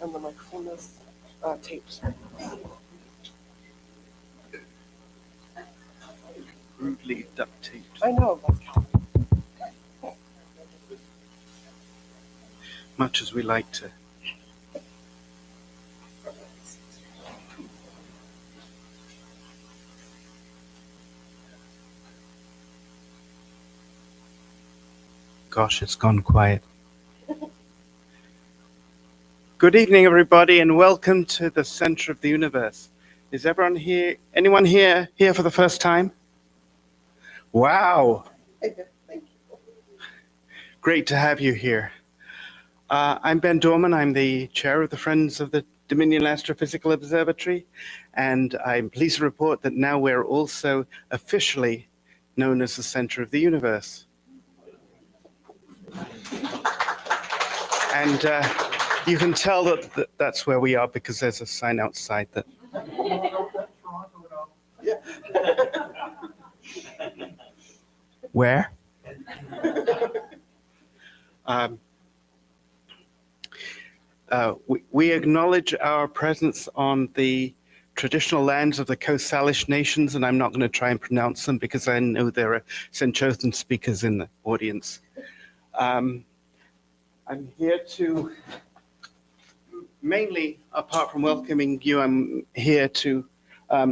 And the microphone is taped. Rudely duct taped. I know, that's Much as we like to. Gosh, it's gone quiet. Good evening, everybody, and welcome to the center of the universe. Is everyone here? Anyone here for the first time? Wow. Thank you. Great to have you here. I'm Ben Dorman. I'm the chair of the Friends of the Dominion Astrophysical Observatory, and I'm pleased to report that now we're also officially known as the center of the universe. And you can tell that that's where we are because there's a sign outside that. Where? We acknowledge our presence on the traditional lands of the Coast Salish nations, and I'm not going to try and pronounce them because I know there are Senchothan speakers in the audience. I'm here to, mainly, apart from welcoming you, I'm here to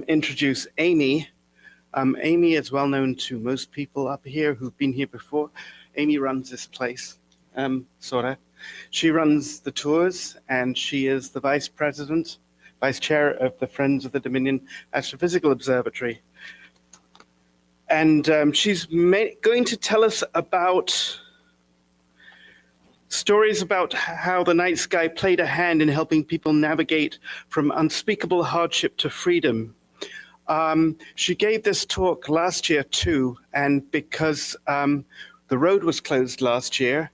introduce Amy. Amy is well known to most people up here who've been here before. Amy runs this place, sort of. She runs the tours, and she is the vice chair of the Friends of the Dominion Astrophysical Observatory. And she's going to tell us about stories about how the night sky played a hand in helping people navigate from unspeakable hardship to freedom. She gave this talk last year too, and because the road was closed last year,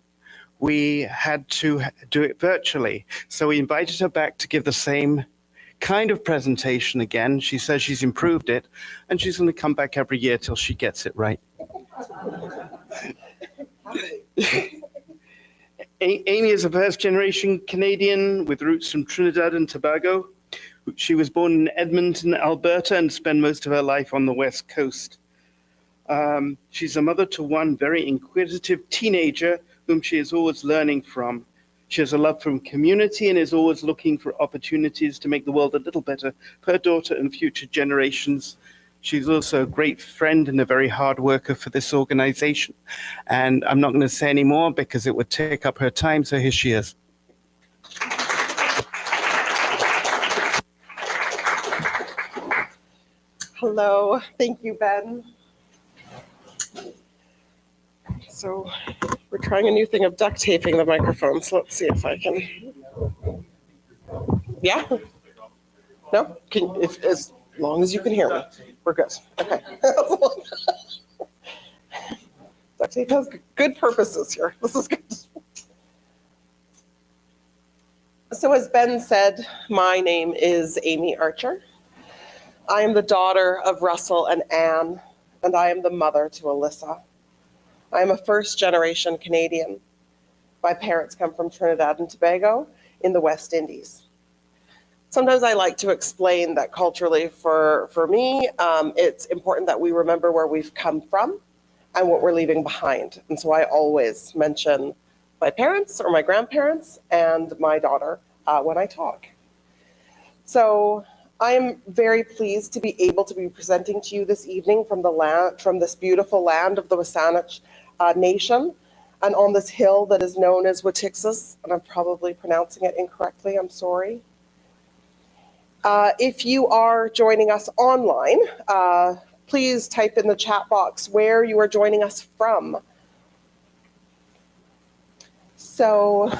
we had to do it virtually. So we invited her back to give the same kind of presentation again. She says she's improved it, and she's going to come back every year till she gets it right. Amy is a first-generation Canadian with roots from Trinidad and Tobago. She was born in Edmonton, Alberta, and spent most of her life on the West Coast. She's a mother to one very inquisitive teenager whom she is always learning from. She has a love for community and is always looking for opportunities to make the world a little better for her daughter and future generations. She's also a great friend and a very hard worker for this organization. And I'm not going to say any more because it would take up her time, so here she is. Hello, thank you, Ben. So we're trying a new thing of duct taping the microphones. Let's see if I can. Yeah? No? As long as you can hear me, we're good. Okay. Duct tape has good purposes here. This is good. So as Ben said, my name is Amy Archer. I am the daughter of Russell and Anne, and I am the mother to Alyssa. I am a first-generation Canadian. My parents come from Trinidad and Tobago in the West Indies. Sometimes I like to explain that culturally for me, it's important that we remember where we've come from and what we're leaving behind. And so I always mention my parents or my grandparents and my daughter when I talk. So I am very pleased to be able to be presenting to you this evening from this beautiful land of the Wasanich Nation, and on this hill that is known as Watixis, and I'm probably pronouncing it incorrectly, I'm sorry. If you are joining us online, please type in the chat box where you are joining us from. So,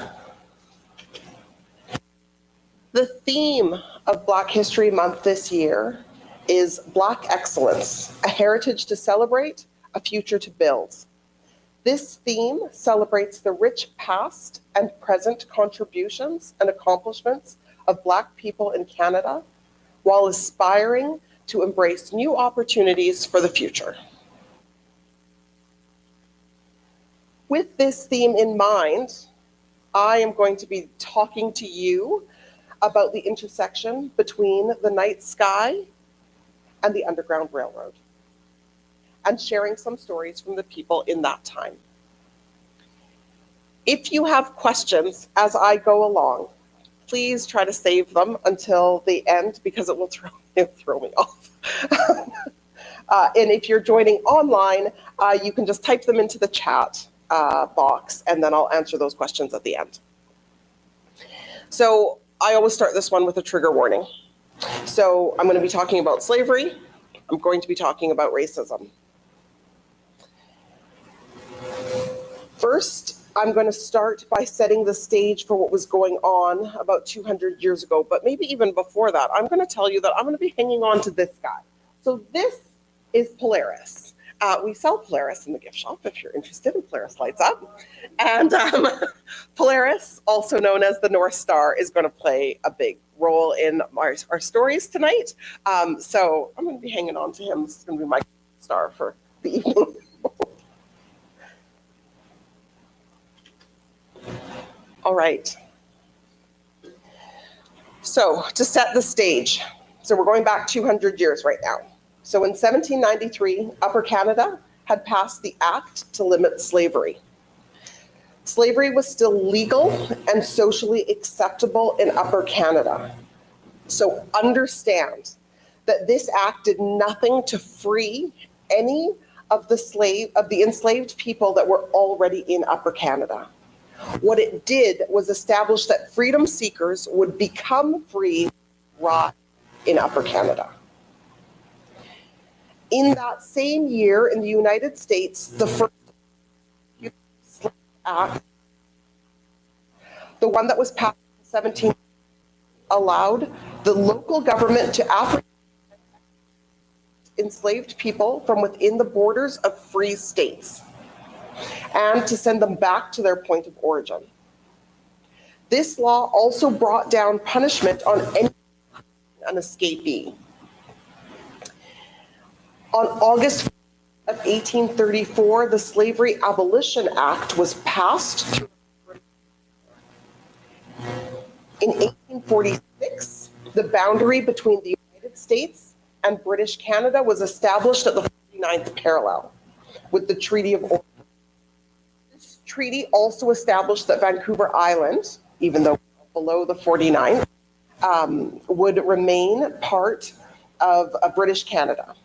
the theme of Black History Month this year is Black Excellence, a heritage to celebrate, a future to build. This theme celebrates the rich past and present contributions and accomplishments of Black people in Canada, while aspiring to embrace new opportunities for the future. With this theme in mind, I am going to be talking to you about the intersection between the night sky and the Underground Railroad, and sharing some stories from the people in that time. If you have questions as I go along, please try to save them until the end, because it will throw me off. And if you're joining online, you can just type them into the chat box, and then I'll answer those questions at the end. So I always start this one with a trigger warning. So I'm going to be talking about slavery. I'm going to be talking about racism. First, I'm going to start by setting the stage for what was going on about 200 years ago, but maybe even before that. I'm going to tell you that I'm going to be hanging on to this guy. So this is Polaris. We sell Polaris in the gift shop if you're interested, and Polaris lights up. And Polaris, also known as the North Star, is going to play a big role in our stories tonight. So I'm going to be hanging on to him. This is going to be my star for the evening. All right. So to set the stage, so we're going back 200 years right now. So in 1793, Upper Canada had passed the Act to limit slavery. Slavery was still legal and socially acceptable in Upper Canada. So understand that this act did nothing to free any of the enslaved people that were already in Upper Canada. What it did was establish that freedom seekers would become free right in Upper Canada. In that same year in the United States, the first Slave Act, the one that was passed in 17, allowed the local government to apprehend enslaved people from within the borders of free states and to send them back to their point of origin. This law also brought down punishment on an escapee. On August of 1834, the Slavery Abolition Act was passed. In 1846, the boundary between the United States and British Canada was established at the 49th parallel with the Treaty of Orleans. This treaty also established that Vancouver Island, even though below the 49th, would remain part of British Canada.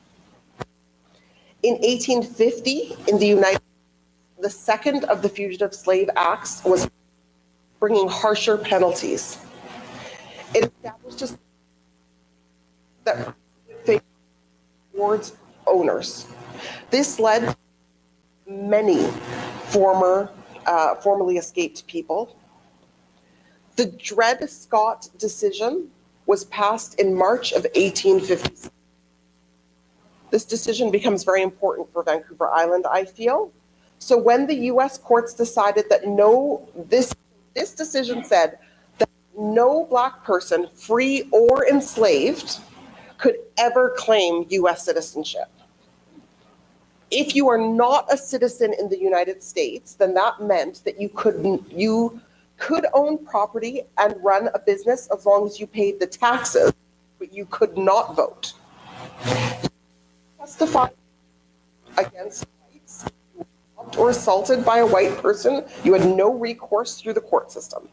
In 1850, in the United States, the second of the Fugitive Slave Acts was bringing harsher penalties. It established that towards owners. This led to many formerly escaped people. The Dred Scott decision was passed in March of 1856. This decision becomes very important for Vancouver Island, I feel. So when the US courts decided that this decision said that no Black person, free or enslaved, could ever claim US citizenship. If you are not a citizen in the United States, then that meant that you could own property and run a business as long as you paid the taxes, but you could not vote. Testify against rights or assaulted by a white person, you had no recourse through the court system.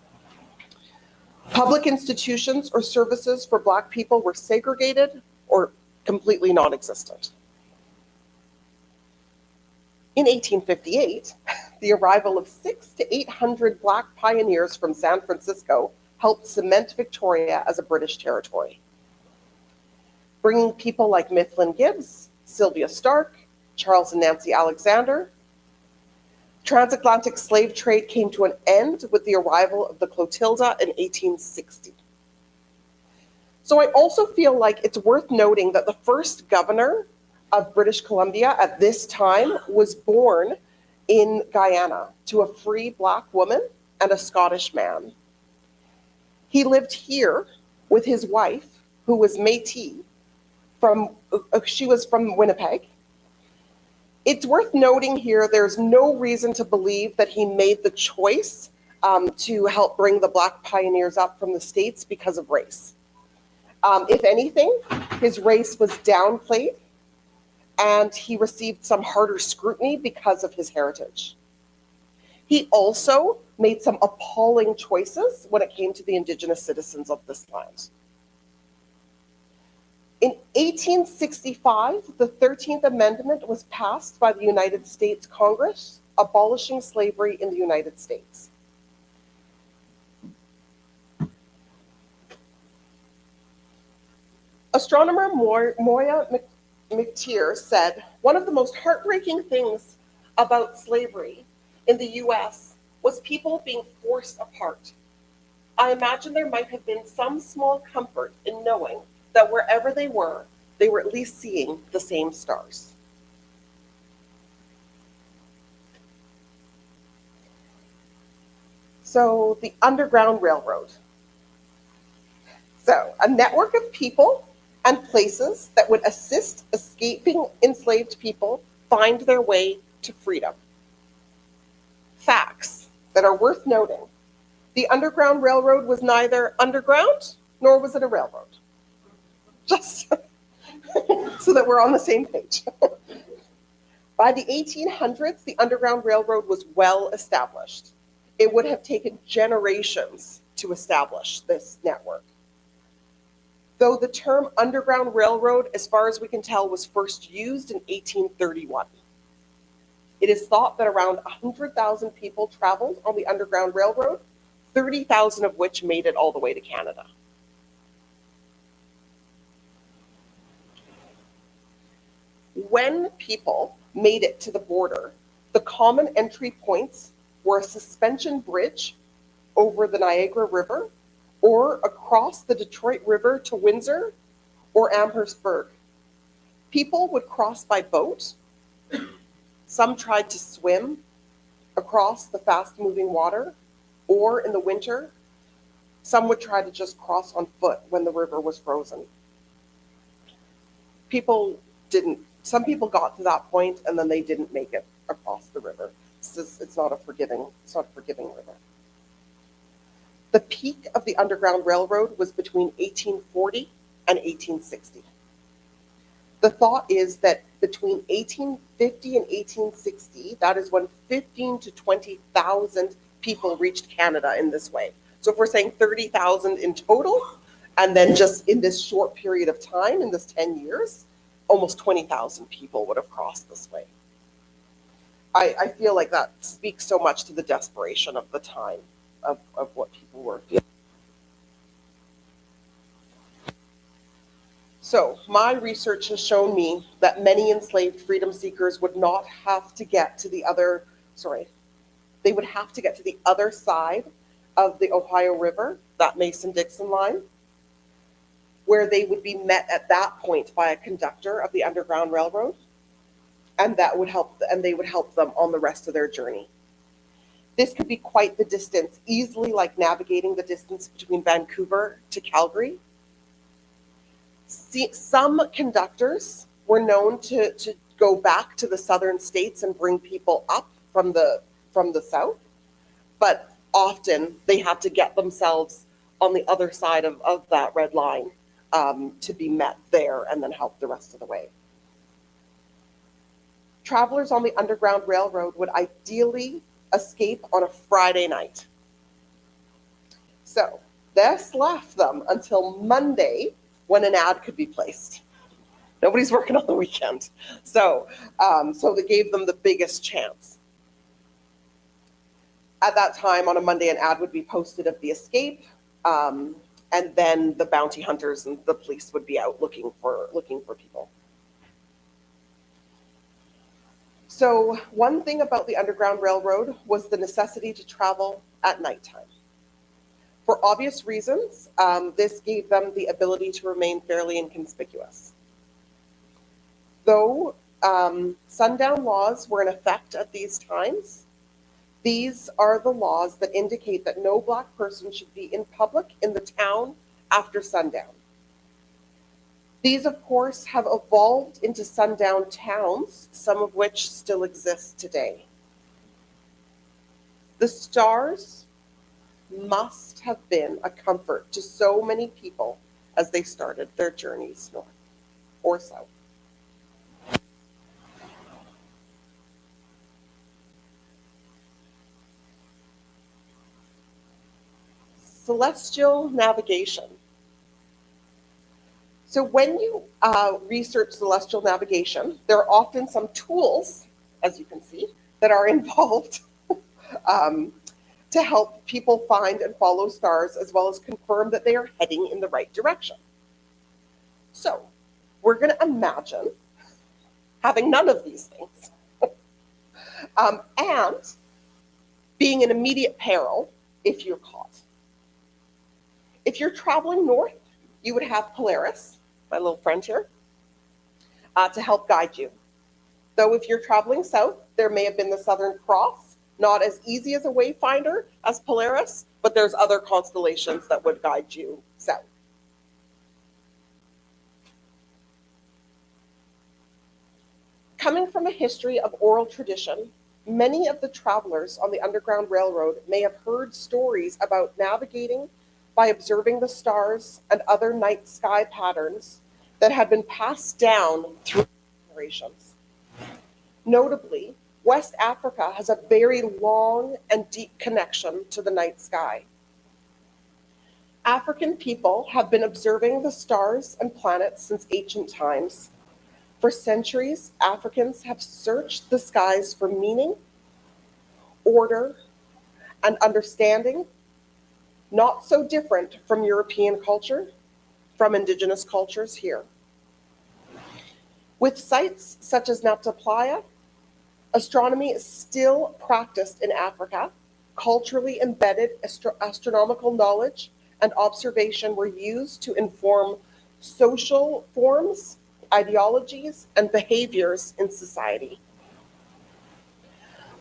Public institutions or services for Black people were segregated or completely non-existent. In 1858, the arrival of 600 to 800 Black pioneers from San Francisco helped cement Victoria as a British territory. Bringing people like Mifflin Gibbs, Sylvia Stark, Charles and Nancy Alexander. Transatlantic slave trade came to an end with the arrival of the Clotilda in 1860. So I also feel like it's worth noting that the first governor of British Columbia at this time was born in Guyana to a free Black woman and a Scottish man. He lived here with his wife, who was Métis, she was from Winnipeg. It's worth noting here, there's no reason to believe that he made the choice to help bring the Black pioneers up from the States because of race. If anything, his race was downplayed, and he received some harder scrutiny because of his heritage. He also made some appalling choices when it came to the Indigenous citizens of this land. In 1865, the 13th Amendment was passed by the United States Congress, abolishing slavery in the United States. Astronomer Moya McTeer said, "One of the most heartbreaking things about slavery in the US was people being forced apart. I imagine there might have been some small comfort in knowing that wherever they were at least seeing the same stars." So the Underground Railroad. So a network of people and places that would assist escaping enslaved people find their way to freedom. Facts that are worth noting. The Underground Railroad was neither underground nor was it a railroad. Just so that we're on the same page. By the 1800s, the Underground Railroad was well established. It would have taken generations to establish this network. Though the term Underground Railroad, as far as we can tell, was first used in 1831. It is thought that around 100,000 people traveled on the Underground Railroad, 30,000 of which made it all the way to Canada. When people made it to the border, the common entry points were a suspension bridge over the Niagara River, or across the Detroit River to Windsor or Amherstburg. People would cross by boat. Some tried to swim across the fast-moving water, or in the winter, some would try to just cross on foot when the river was frozen. Some people got to that point and then they didn't make it across the river. It's not a forgiving river. The peak of the Underground Railroad was between 1840 and 1860. The thought is that between 1850 and 1860, that is when 15 to 20,000 people reached Canada in this way. So if we're saying 30,000 in total, and then just in this short period of time, in this 10 years, almost 20,000 people would have crossed this way. I feel like that speaks so much to the desperation of the time, of what people were feeling. So my research has shown me that many enslaved freedom seekers would not have to get to the other, they would have to get to the other side of the Ohio River, that Mason-Dixon line, where they would be met at that point by a conductor of the Underground Railroad, and they would help them on the rest of their journey. This could be quite the distance, easily like navigating the distance between Vancouver to Calgary. Some conductors were known to go back to the southern states and bring people up from the south, but often they had to get themselves on the other side of that red line to be met there and then help the rest of the way. Travelers on the Underground Railroad would ideally escape on a Friday night. So this left them until Monday, when an ad could be placed. Nobody's working on the weekend. So they gave them the biggest chance. At that time, on a Monday, an ad would be posted of the escape, and then the bounty hunters and the police would be out looking for people. So one thing about the Underground Railroad was the necessity to travel at nighttime. For obvious reasons, this gave them the ability to remain fairly inconspicuous. Though sundown laws were in effect at these times, these are the laws that indicate that no Black person should be in public in the town after sundown. These, of course, have evolved into sundown towns, some of which still exist today. The stars must have been a comfort to so many people as they started their journeys north or south. Celestial navigation. So when you research celestial navigation, there are often some tools, as you can see, that are involved to help people find and follow stars, as well as confirm that they are heading in the right direction. So we're going to imagine having none of these things and being in immediate peril if you're caught. If you're traveling north, you would have Polaris, my little friend here, to help guide you. Though if you're traveling south, there may have been the Southern Cross, not as easy as a wayfinder as Polaris, but there's other constellations that would guide you south. Coming from a history of oral tradition, many of the travelers on the Underground Railroad may have heard stories about navigating by observing the stars and other night sky patterns that had been passed down through generations. Notably, West Africa has a very long and deep connection to the night sky. African people have been observing the stars and planets since ancient times. For centuries, Africans have searched the skies for meaning, order, and understanding, not so different from European culture, from indigenous cultures here. With sites such as Napa Playa, astronomy is still practiced in Africa. Culturally embedded astronomical knowledge and observation were used to inform social forms, ideologies, and behaviors in society.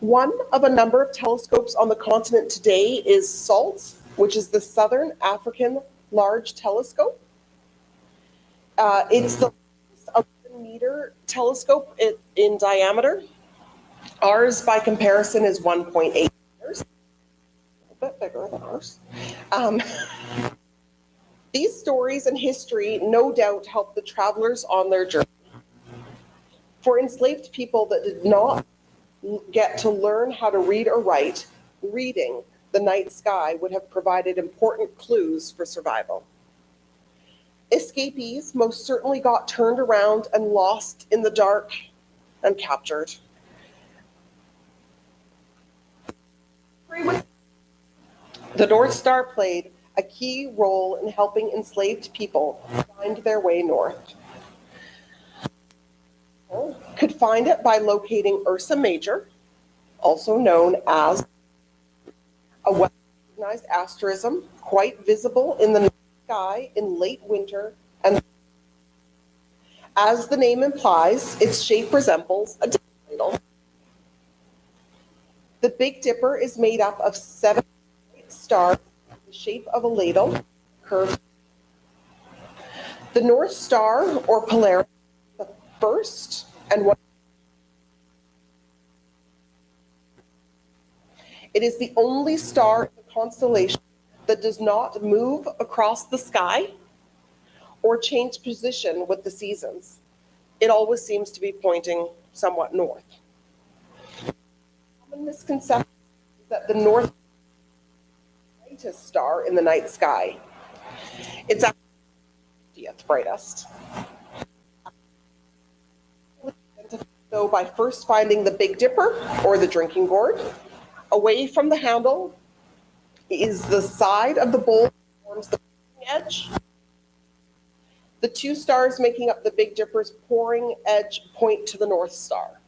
One of a number of telescopes on the continent today is SALT, which is the Southern African Large Telescope. It's the 11-meter telescope in diameter. Ours, by comparison, is 1.8 meters, a bit bigger than ours. These stories and history no doubt helped the travelers on their journey. For enslaved people that did not get to learn how to read or write, reading the night sky would have provided important clues for survival. Escapees most certainly got turned around and lost in the dark and captured. The North Star played a key role in helping enslaved people find their way north. Could find it by locating Ursa Major, also known as a well-recognized asterism, quite visible in the night sky in late winter, and as the name implies, its shape resembles a ladle. The Big Dipper is made up of 7 stars in the shape of a ladle, curved. The North Star, or Polaris, the first and one. It is the only star in the constellation that does not move across the sky or change position with the seasons. It always seems to be pointing somewhat north. A common misconception is that the North is the brightest star in the night sky. It's actually the 50th brightest. So by first finding the Big Dipper, or the drinking gourd, away from the handle is the side of the bowl that forms the edge. The 2 stars making up the Big Dipper's pouring edge point to the North Star.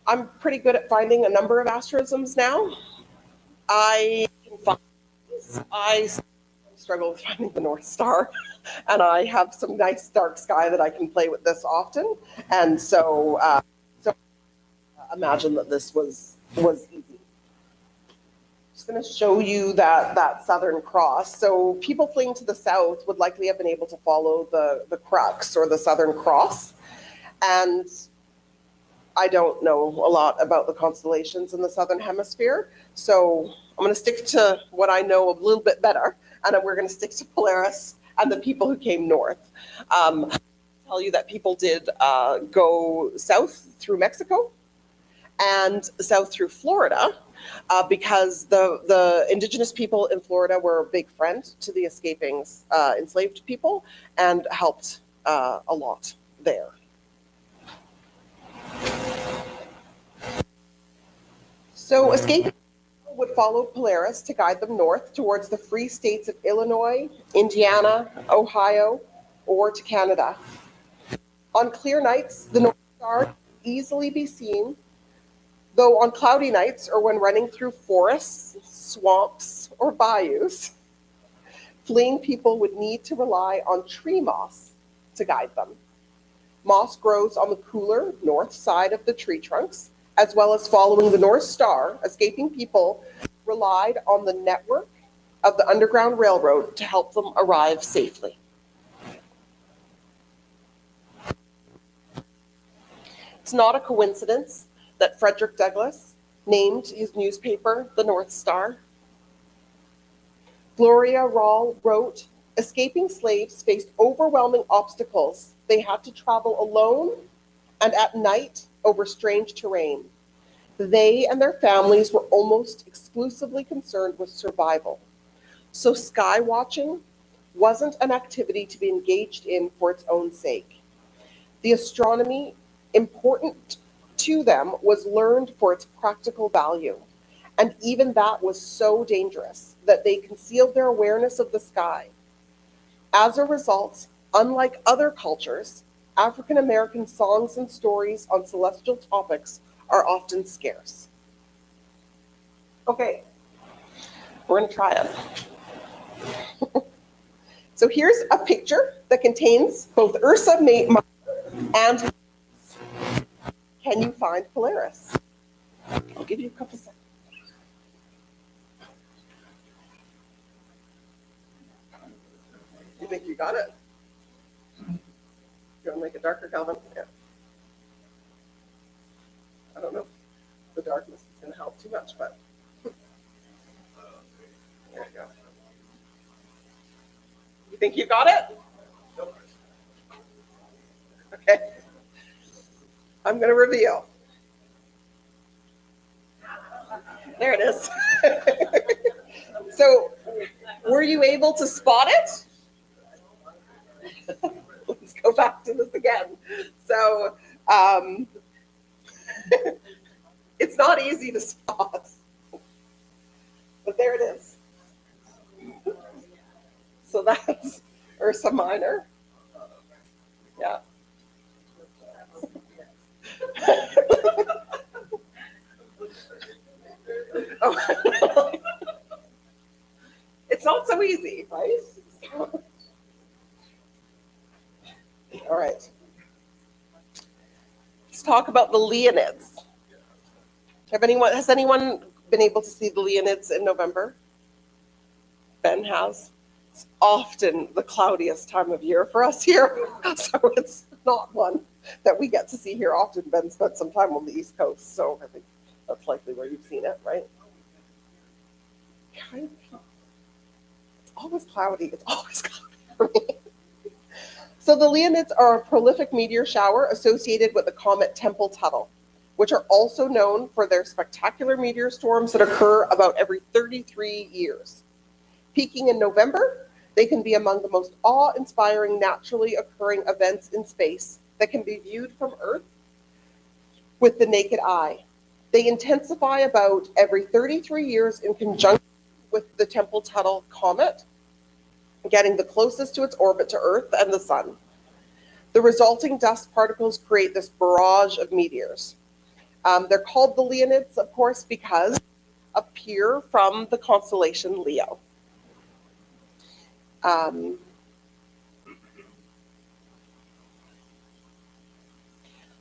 I'm pretty good at finding a number of asterisms now. I can find these. I struggle with finding the North Star, and I have some nice dark sky that I can play with this often, and so imagine that this was easy. just going to show you that Southern Cross. So people fleeing to the south would likely have been able to follow the crux or the Southern Cross. And I don't know a lot about the constellations in the Southern Hemisphere, so I'm going to stick to what I know a little bit better, and we're going to stick to Polaris and the people who came north. I'll tell you that people did go south through Mexico and south through Florida, because the indigenous people in Florida were a big friend to the escaping enslaved people and helped a lot there. So escaping people would follow Polaris to guide them north towards the free states of Illinois, Indiana, Ohio, or to Canada. On clear nights, the North Star could easily be seen, though on cloudy nights or when running through forests, swamps, or bayous, fleeing people would need to rely on tree moss to guide them. Moss grows on the cooler north side of the tree trunks, as well as following the North Star. Escaping people relied on the network of the Underground Railroad to help them arrive safely. It's not a coincidence that Frederick Douglass named his newspaper the North Star. Gloria Rawle wrote, "Escaping slaves faced overwhelming obstacles. They had to travel alone and at night over strange terrain. They and their families were almost exclusively concerned with survival. So sky watching wasn't an activity to be engaged in for its own sake. The astronomy important to them was learned for its practical value, and even that was so dangerous that they concealed their awareness of the sky. As a result, unlike other cultures, African American songs and stories on celestial topics are often scarce." Okay, we're going to try it. So here's a picture that contains both Ursa Major and can you find Polaris? I'll give you a couple seconds. You think you got it? You want to make it darker, Calvin? Yeah. I don't know if the darkness is going to help too much, but there you go. You think you got it? Okay. I'm going to reveal. There it is. So, were you able to spot it? Let's go back to this again. So, it's not easy to spot, but there it is. So that's Ursa Minor. Yeah. Oh. It's not so easy, right? All right. Let's talk about the Leonids. Has anyone been able to see the Leonids in November? Ben has. It's often the cloudiest time of year for us here, so it's not one that we get to see here often. Ben spent some time on the East Coast, so I think that's likely where you've seen it, right? It's always cloudy. It's always cloudy for me. So the Leonids are a prolific meteor shower associated with the comet Tempel-Tuttle, which are also known for their spectacular meteor storms that occur about every 33 years. Peaking in November, they can be among the most awe-inspiring naturally occurring events in space that can be viewed from Earth with the naked eye. They intensify about every 33 years in conjunction with the Tempel-Tuttle comet, getting the closest to its orbit to Earth and the Sun. The resulting dust particles create this barrage of meteors. They're called the Leonids, of course, because they appear from the constellation Leo.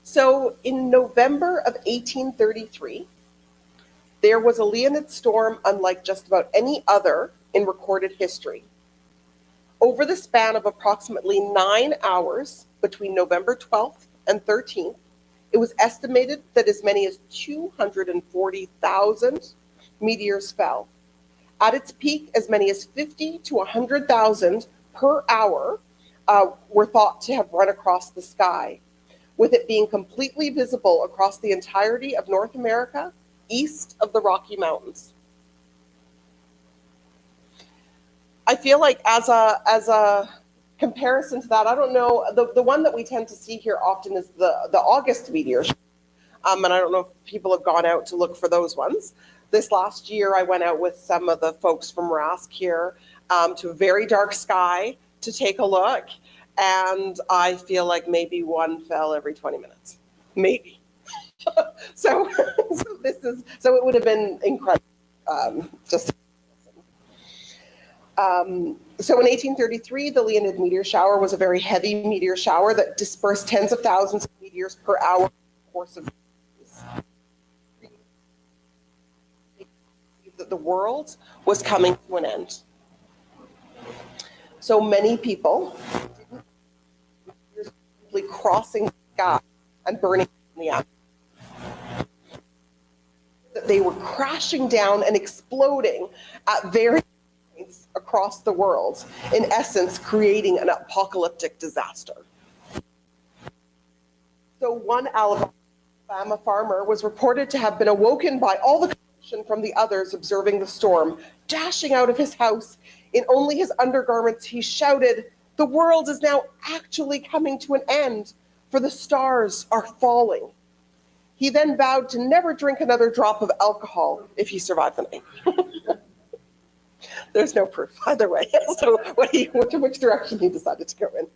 So in November of 1833, There was a Leonid storm unlike just about any other in recorded history. Over the span of approximately 9 hours between November 12th and 13th, it was estimated that as many as 240,000 meteors fell. At its peak, as many as 50 to 100,000 per hour were thought to have run across the sky, with it being completely visible across the entirety of North America, east of the Rocky Mountains. I feel like as a comparison to that, I don't know, the one that we tend to see here often is the August meteor shower. And I don't know if people have gone out to look for those ones. This last year, I went out with some of the folks from RASC here to a very dark sky to take a look. And I feel like maybe one fell every 20 minutes, maybe. So it would have been incredible. So in 1833, the Leonid meteor shower was a very heavy meteor shower that dispersed tens of thousands of meteors per hour in the course of days. That the world was coming to an end. So many people simply crossing the sky and burning in the atmosphere. That they were crashing down and exploding at various points across the world, in essence, creating an apocalyptic disaster. So one Alabama farmer was reported to have been awoken by all the commotion from the others observing the storm. Dashing out of his house in only his undergarments, he shouted, "The world is now actually coming to an end, for the stars are falling." He then vowed to never drink another drop of alcohol if he survived the night. There's no proof either way. So which direction he decided to go in.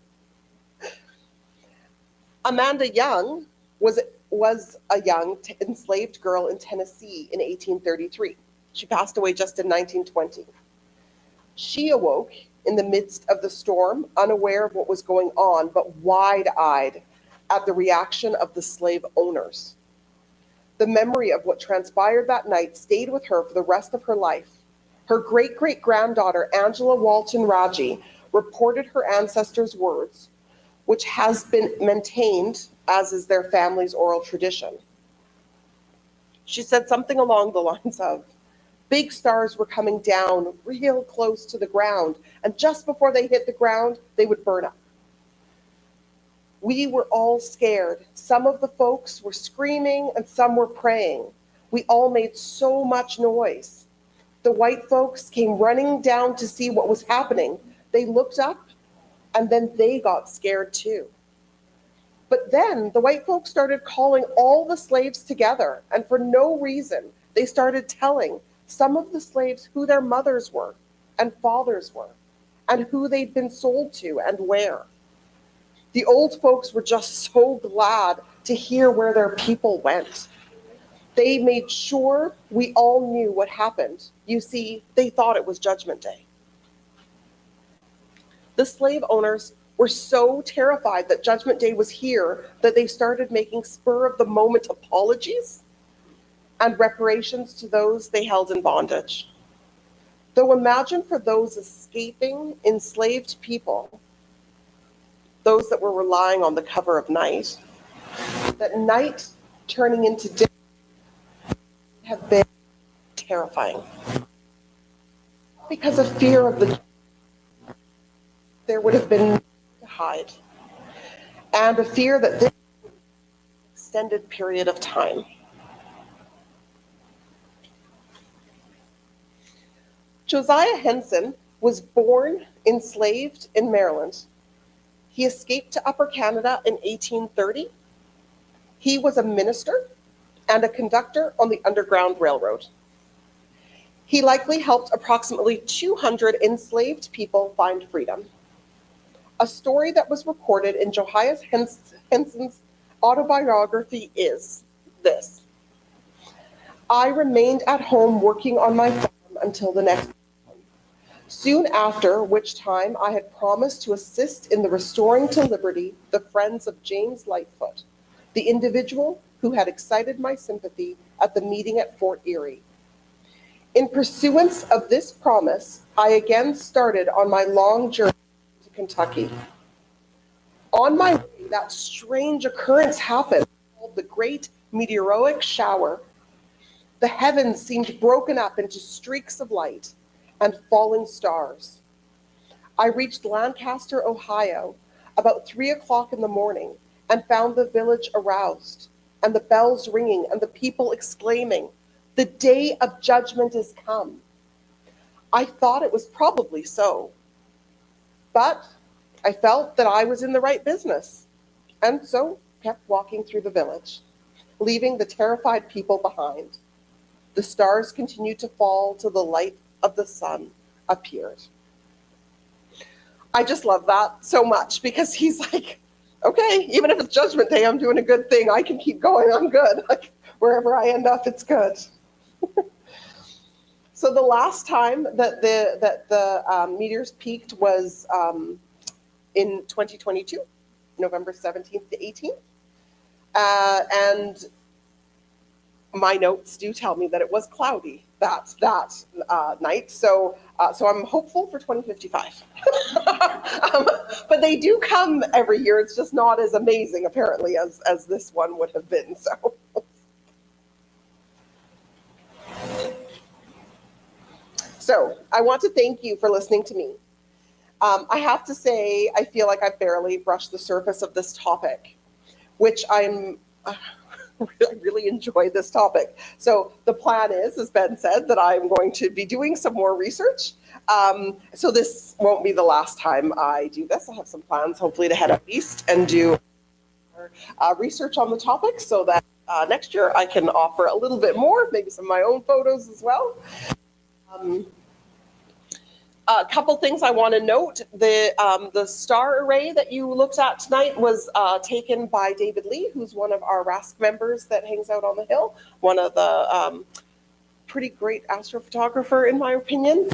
Amanda Young was a young enslaved girl in Tennessee in 1833. She passed away just in 1920. She awoke in the midst of the storm, unaware of what was going on, but wide-eyed at the reaction of the slave owners. The memory of what transpired that night stayed with her for the rest of her life. Her great-great-granddaughter, Angela Walton Raji, reported her ancestors' words, which has been maintained, as is their family's oral tradition. She said something along the lines of, "Big stars were coming down real close to the ground, and just before they hit the ground, they would burn up. We were all scared. Some of the folks were screaming and some were praying. We all made so much noise. The white folks came running down to see what was happening. They looked up and then they got scared too. But then the white folks started calling all the slaves together, and for no reason, they started telling some of the slaves who their mothers were and fathers were, and who they'd been sold to and where. The old folks were just so glad to hear where their people went. They made sure we all knew what happened. You see, they thought it was Judgment Day." The slave owners were so terrified that Judgment Day was here that they started making spur-of-the-moment apologies and reparations to those they held in bondage. Though imagine for those escaping enslaved people, those that were relying on the cover of night, that night turning into day have been terrifying. Because of fear of the there would have been to hide, and a fear that this extended period of time. Josiah Henson was born enslaved in Maryland. He escaped to Upper Canada in 1830. He was a minister and a conductor on the Underground Railroad. He likely helped approximately 200 enslaved people find freedom. A story that was recorded in Josiah Henson's autobiography is this: "I remained at home working on my farm until the next morning, soon after which time I had promised to assist in the restoring to liberty the friends of James Lightfoot, the individual who had excited my sympathy at the meeting at Fort Erie, In pursuance of this promise, I again started on my long journey to Kentucky. On my way, that strange occurrence happened, called the Great Meteoric Shower. The heavens seemed broken up into streaks of light and falling stars. I reached Lancaster, Ohio, about 3 o'clock in the morning and found the village aroused, and the bells ringing, and the people exclaiming, "The day of judgment is come." I thought it was probably so, but I felt that I was in the right business, and so kept walking through the village, leaving the terrified people behind. The stars continued to fall till the light of the sun appeared. I just love that so much because he's like, okay, even if it's Judgment Day, I'm doing a good thing. I can keep going. I'm good. Like, wherever I end up, it's good. So the last time that the meteors peaked was in 2022, November 17th to 18th. And my notes do tell me that it was cloudy that night. So I'm hopeful for 2055. But they do come every year. It's just not as amazing, apparently, as this one would have been. So I want to thank you for listening to me. I have to say, I feel like I've barely brushed the surface of this topic, which I really enjoy this topic. So the plan is, as Ben said, that I'm going to be doing some more research. So this won't be the last time I do this. I have some plans, hopefully, to head up east and do research on the topic so that next year I can offer a little bit more, maybe some of my own photos as well. A couple things I want to note. The star array that you looked at tonight was taken by David Lee, who's one of our RASC members that hangs out on the hill, one of the pretty great astrophotographer, in my opinion.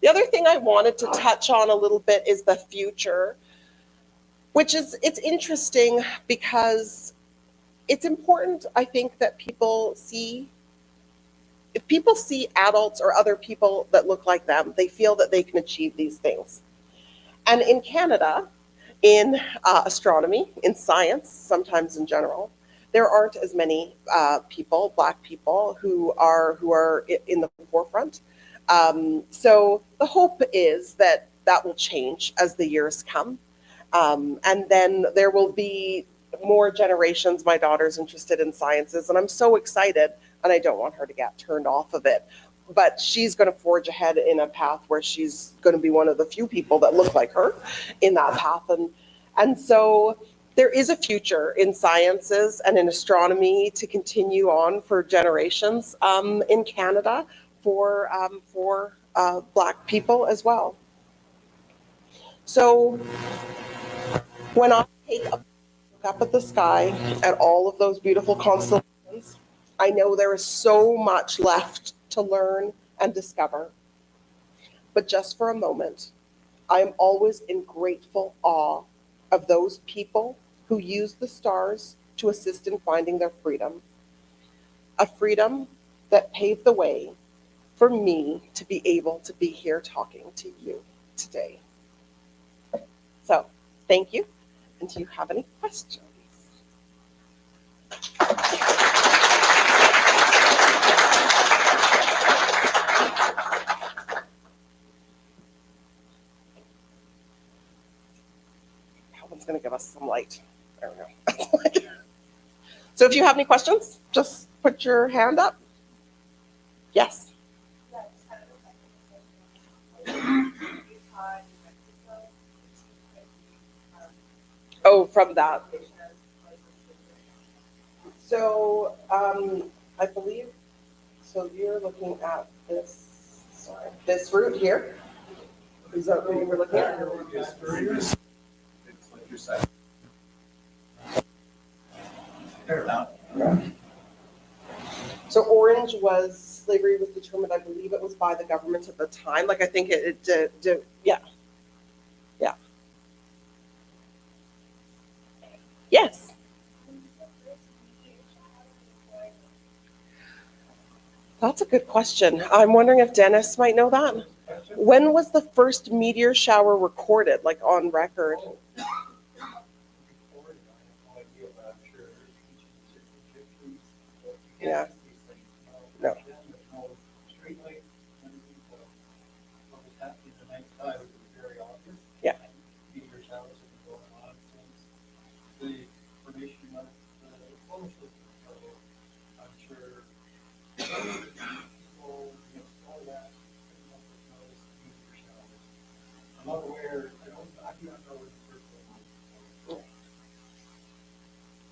The other thing I wanted to touch on a little bit is the future, which is, it's interesting because it's important, I think, that people see, if people see adults or other people that look like them, they feel that they can achieve these things. And in Canada, in astronomy, in science, sometimes in general, there aren't as many people, Black people, who are in the forefront. So the hope is that that will change as the years come. And then there will be more generations. My daughter's interested in sciences, and I'm so excited, and I don't want her to get turned off of it. But she's going to forge ahead in a path where she's going to be one of the few people that look like her in that path. And so there is a future in sciences and in astronomy to continue on for generations in Canada for Black people as well. So when I take a look up at the sky at all of those beautiful constellations, I know there is so much left to learn and discover. But just for a moment, I am always in grateful awe of those people who use the stars to assist in finding their freedom. A freedom that paved the way for me to be able to be here talking to you today. So, thank you. And do you have any questions? Calvin's going to give us some light. There we go. So if you have any questions, just put your hand up. Yes. Oh, from that. So I believe, so you're looking at this, sorry, this route here. Is that what you were looking at? It's like you said. So orange was, slavery was determined, I believe it was by the government at the time. Like I think it did, yeah. Yeah. Yes. That's a good question. I'm wondering if Dennis might know that. When was the first meteor shower recorded, like on record? Yeah. No. Yeah. Meteor showers have been going on since the formation of the solar system. So I'm sure people, before that, noticed meteor showers. I'm not aware, I do not know what the first one was.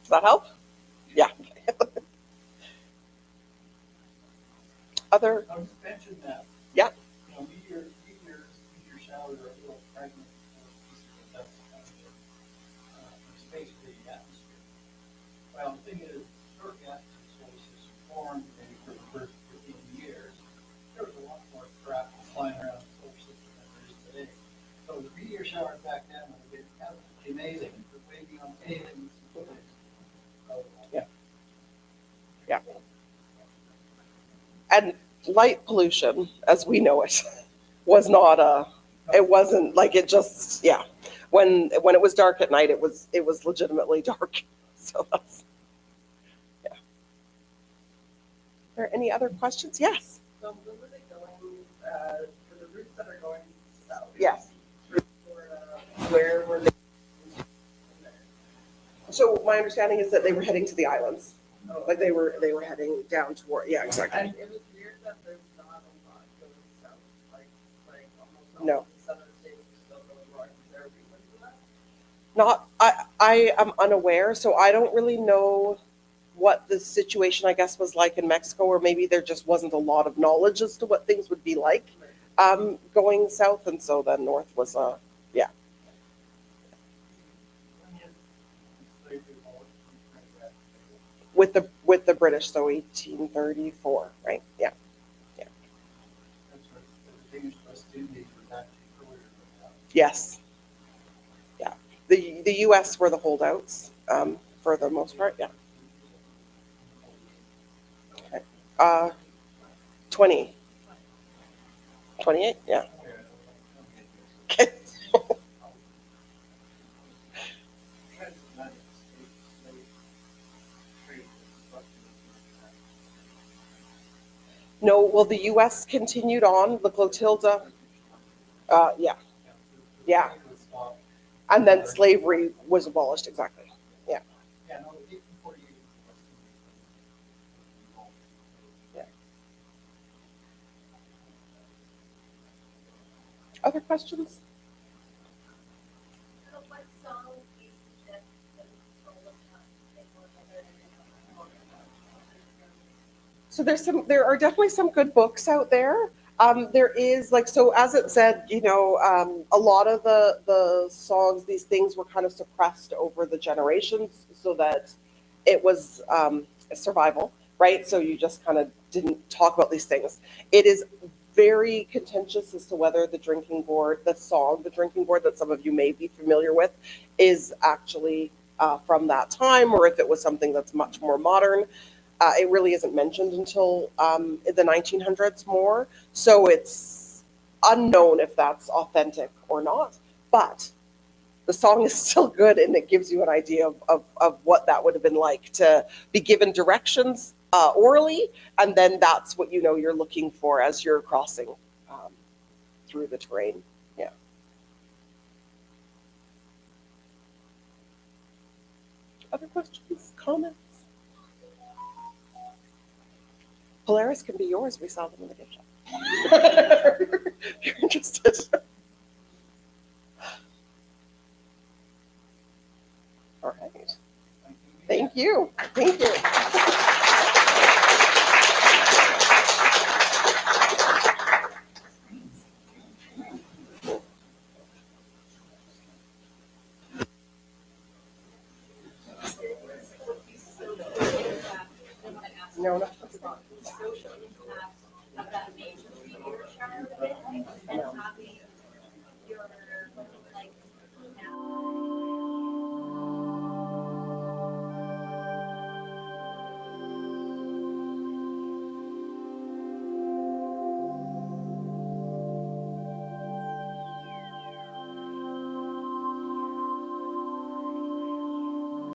Does that help? Yeah. Other? I'll just mention that. Yeah. Meteor showers are little fragments of pieces of dust coming in from space to the atmosphere. Well, the thing is, shortly after the solar system formed, maybe for the first 15 years, there was a lot more crap flying around the solar system than there is today. So the meteor showers back then would have been absolutely amazing, but way beyond anything. Yeah. Yeah. And light pollution, as we know it, was not it wasn't like it just, yeah. When it was dark at night, it was legitimately dark. So that's, yeah. Are there any other questions? Yes. So where were they going, for the routes that are going south? Yes. Where were they? So my understanding is that they were heading to the islands. Like they were heading down toward, yeah, exactly. And it was weird that there's not a lot going south, like almost all No. of the southern states are still going north. Is there a reason for that? Not, I am unaware, so I don't really know what the situation, I guess, was like in Mexico, or maybe there just wasn't a lot of knowledge as to what things would be like going south, and so then north was yeah. With the British, so 1834, right? Yeah. That's right. The British West Indies was actually earlier than that. Yes. Yeah. The U.S. were the holdouts for the most part. Yeah. Okay. 20. 28. Yeah. Okay. No, well, the U.S. continued on the Clotilda. Yeah. Yeah. And then slavery was abolished. Exactly. Yeah. Yeah, no, 1848. Yeah. Other questions? What songs do you suggest that we look at? So there are definitely some good books out there. There is so as it said, a lot of the songs, these things were kind of suppressed over the generations so that it was survival, right? So you just kind of didn't talk about these things. It is very contentious as to whether the drinking board, the song, the drinking board that some of you may be familiar with, is actually from that time, or if it was something that's much more modern. It really isn't mentioned until the 1900s more. So it's unknown if that's authentic or not. But the song is still good, and it gives you an idea of what that would have been like to be given directions orally, and then that's what you're looking for as you're crossing through the terrain. Yeah. Other questions, comments? Polaris can be yours. We sell them in the gift shop. If you're interested. All right. Thank you. Thank you.